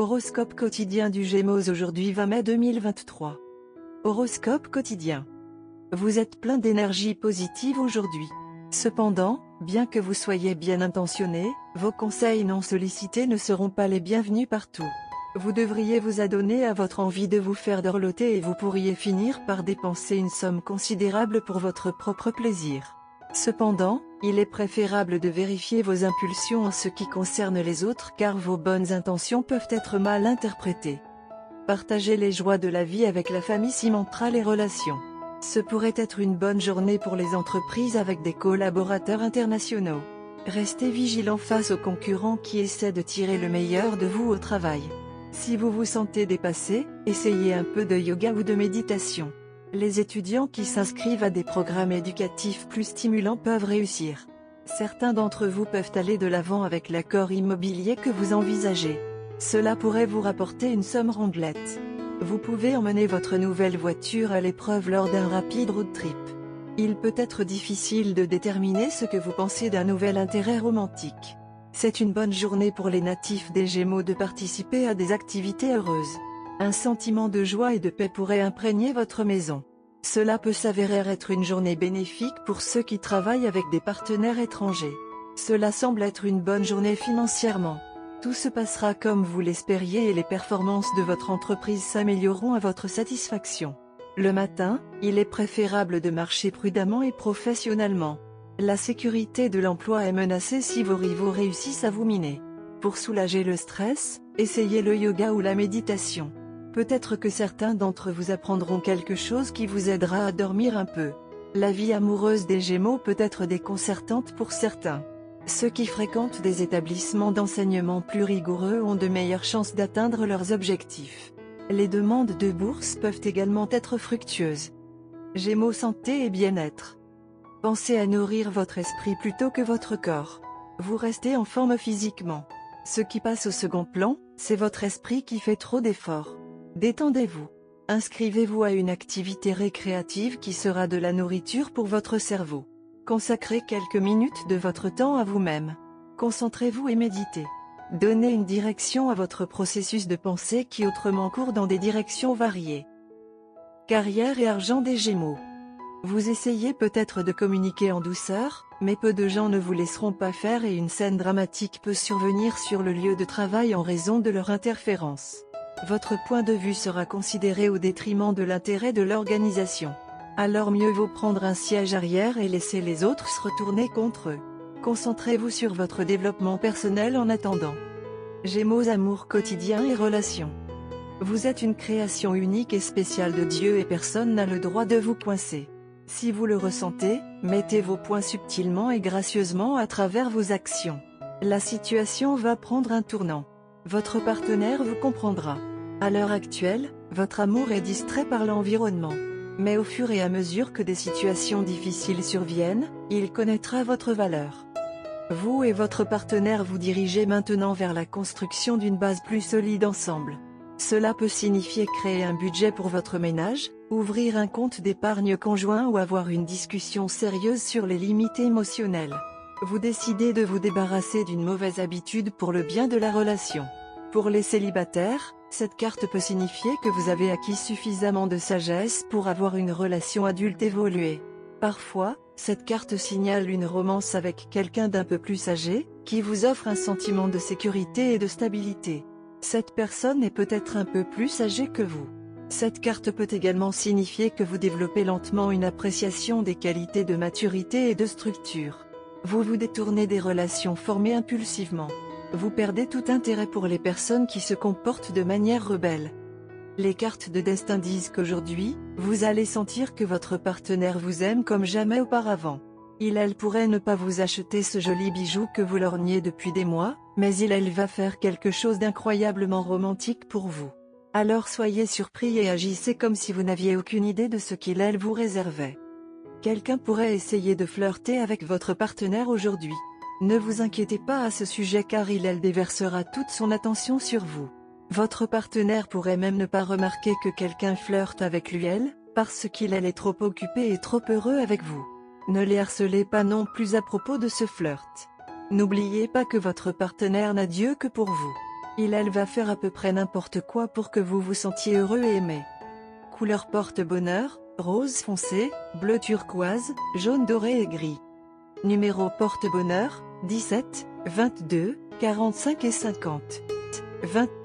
Horoscope quotidien du Gémeaux aujourd'hui 20 mai 2023. Horoscope quotidien. Vous êtes plein d'énergie positive aujourd'hui. Cependant, bien que vous soyez bien intentionné, vos conseils non sollicités ne seront pas les bienvenus partout. Vous devriez vous adonner à votre envie de vous faire dorloter et vous pourriez finir par dépenser une somme considérable pour votre propre plaisir. Cependant, il est préférable de vérifier vos impulsions en ce qui concerne les autres car vos bonnes intentions peuvent être mal interprétées. Partager les joies de la vie avec la famille cimentera les relations. Ce pourrait être une bonne journée pour les entreprises avec des collaborateurs internationaux. Restez vigilant face aux concurrents qui essaient de tirer le meilleur de vous au travail. Si vous vous sentez dépassé, essayez un peu de yoga ou de méditation. Les étudiants qui s'inscrivent à des programmes éducatifs plus stimulants peuvent réussir. Certains d'entre vous peuvent aller de l'avant avec l'accord immobilier que vous envisagez. Cela pourrait vous rapporter une somme rondelette. Vous pouvez emmener votre nouvelle voiture à l'épreuve lors d'un rapide road trip. Il peut être difficile de déterminer ce que vous pensez d'un nouvel intérêt romantique. C'est une bonne journée pour les natifs des Gémeaux de participer à des activités heureuses. Un sentiment de joie et de paix pourrait imprégner votre maison. Cela peut s'avérer être une journée bénéfique pour ceux qui travaillent avec des partenaires étrangers. Cela semble être une bonne journée financièrement. Tout se passera comme vous l'espériez et les performances de votre entreprise s'amélioreront à votre satisfaction. Le matin, il est préférable de marcher prudemment et professionnellement. La sécurité de l'emploi est menacée si vos rivaux réussissent à vous miner. Pour soulager le stress, essayez le yoga ou la méditation. Peut-être que certains d'entre vous apprendront quelque chose qui vous aidera à dormir un peu. La vie amoureuse des Gémeaux peut être déconcertante pour certains. Ceux qui fréquentent des établissements d'enseignement plus rigoureux ont de meilleures chances d'atteindre leurs objectifs. Les demandes de bourse peuvent également être fructueuses. Gémeaux santé et bien-être. Pensez à nourrir votre esprit plutôt que votre corps. Vous restez en forme physiquement. Ce qui passe au second plan, c'est votre esprit qui fait trop d'efforts. Détendez-vous. Inscrivez-vous à une activité récréative qui sera de la nourriture pour votre cerveau. Consacrez quelques minutes de votre temps à vous-même. Concentrez-vous et méditez. Donnez une direction à votre processus de pensée qui autrement court dans des directions variées. Carrière et argent des Gémeaux. Vous essayez peut-être de communiquer en douceur, mais peu de gens ne vous laisseront pas faire et une scène dramatique peut survenir sur le lieu de travail en raison de leur interférence. Votre point de vue sera considéré au détriment de l'intérêt de l'organisation. Alors mieux vaut prendre un siège arrière et laisser les autres se retourner contre eux. Concentrez-vous sur votre développement personnel en attendant. Gémeaux amour quotidien et relations. Vous êtes une création unique et spéciale de Dieu et personne n'a le droit de vous coincer. Si vous le ressentez, mettez vos points subtilement et gracieusement à travers vos actions. La situation va prendre un tournant. Votre partenaire vous comprendra. À l'heure actuelle, votre amour est distrait par l'environnement. Mais au fur et à mesure que des situations difficiles surviennent, il connaîtra votre valeur. Vous et votre partenaire vous dirigez maintenant vers la construction d'une base plus solide ensemble. Cela peut signifier créer un budget pour votre ménage, ouvrir un compte d'épargne conjoint ou avoir une discussion sérieuse sur les limites émotionnelles. Vous décidez de vous débarrasser d'une mauvaise habitude pour le bien de la relation. Pour les célibataires, cette carte peut signifier que vous avez acquis suffisamment de sagesse pour avoir une relation adulte évoluée. Parfois, cette carte signale une romance avec quelqu'un d'un peu plus âgé, qui vous offre un sentiment de sécurité et de stabilité. Cette personne est peut-être un peu plus âgée que vous. Cette carte peut également signifier que vous développez lentement une appréciation des qualités de maturité et de structure. Vous vous détournez des relations formées impulsivement. Vous perdez tout intérêt pour les personnes qui se comportent de manière rebelle. Les cartes de destin disent qu'aujourd'hui, vous allez sentir que votre partenaire vous aime comme jamais auparavant. Elle pourrait ne pas vous acheter ce joli bijou que vous lorgnez depuis des mois, mais elle va faire quelque chose d'incroyablement romantique pour vous. Alors soyez surpris et agissez comme si vous n'aviez aucune idée de ce elle vous réservait. Quelqu'un pourrait essayer de flirter avec votre partenaire aujourd'hui. Ne vous inquiétez pas à ce sujet car elle déversera toute son attention sur vous. Votre partenaire pourrait même ne pas remarquer que quelqu'un flirte avec lui parce qu'il est trop occupé et trop heureux avec vous. Ne les harcelez pas non plus à propos de ce flirt. N'oubliez pas que votre partenaire n'a Dieu que pour vous. Elle va faire à peu près n'importe quoi pour que vous vous sentiez heureux et aimé. Couleur porte-bonheur, rose foncé, bleu turquoise, jaune doré et gris. Numéro porte-bonheur, 17, 22, 45 et 50. 20